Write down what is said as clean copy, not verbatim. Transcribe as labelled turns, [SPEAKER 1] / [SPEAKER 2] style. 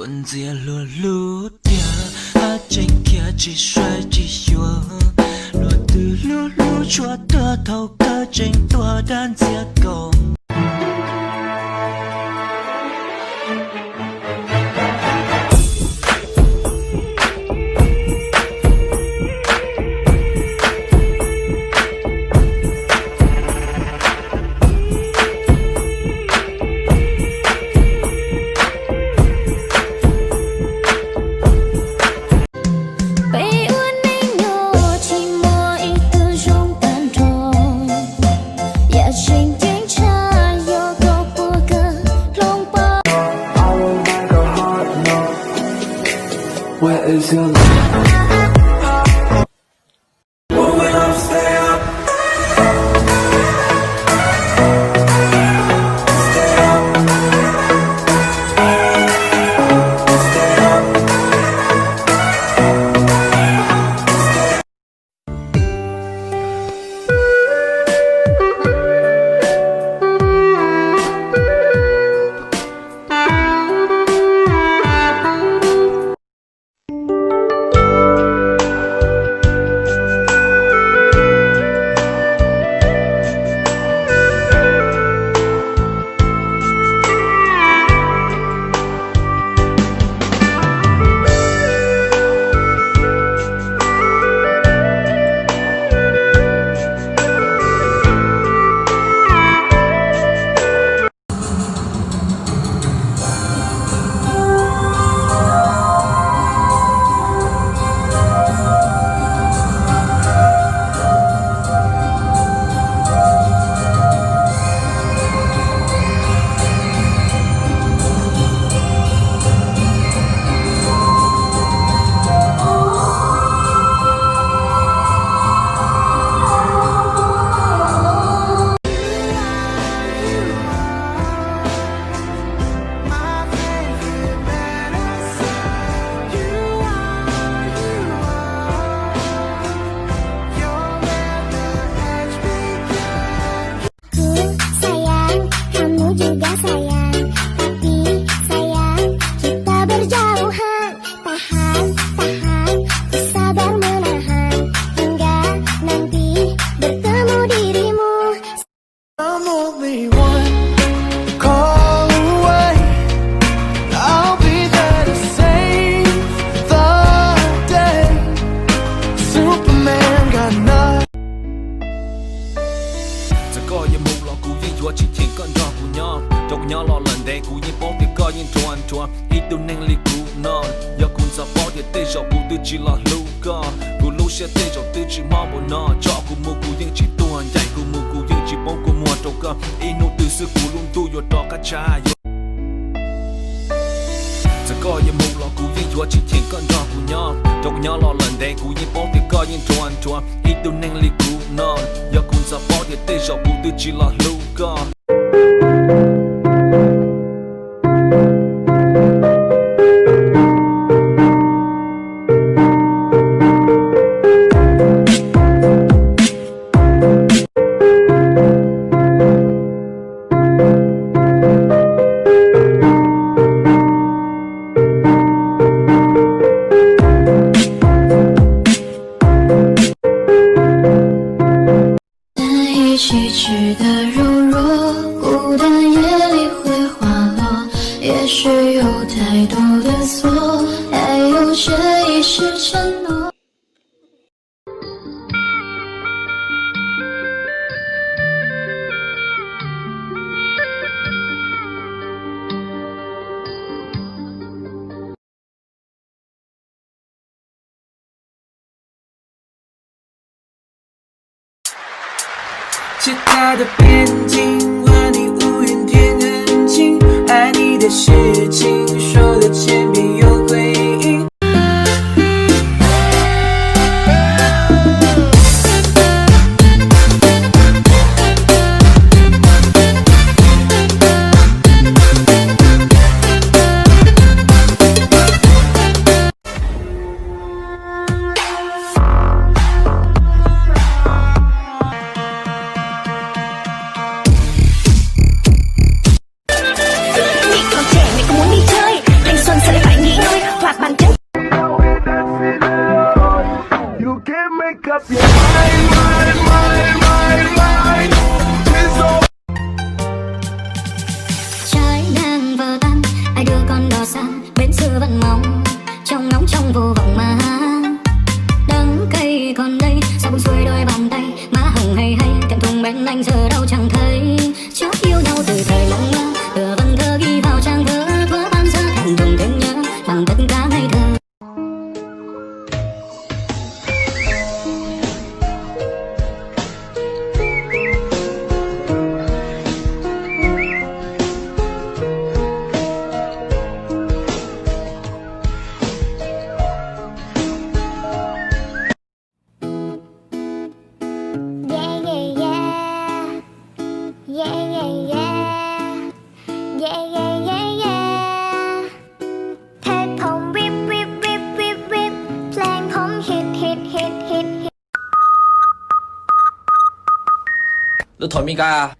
[SPEAKER 1] 轮子落路掉，啊，真卡只帅只笑，落的路路错的头壳真多单结构。
[SPEAKER 2] Where is your love? Moving up, stay up. Stay up. Stay up. I'm only one call away. I'll be there to save the day. Superman got nothing.
[SPEAKER 3] 这个也没了，故意约几天跟着姑娘，这姑娘老冷的，故意包的个人转转，一度能力姑娘，要工作包的对手不对起了路个，不路些对手对起毛不呢，照顾木姑应起端，在姑木姑应起帮姑莫多个，一怒对是咕隆都有多个茶有。这个也没了，故意约几天跟着姑娘，这姑娘老冷的，故意包的个人转转，一度能力姑娘，要工作包的对手不对起了路个。
[SPEAKER 4] 细致的柔弱，孤单夜里会滑落。也许有太多的错，还有这一世承诺。
[SPEAKER 1] 切开的边境，和你无缘天很近，爱你的事情说了千遍有回应。
[SPEAKER 5] 你同咪噶？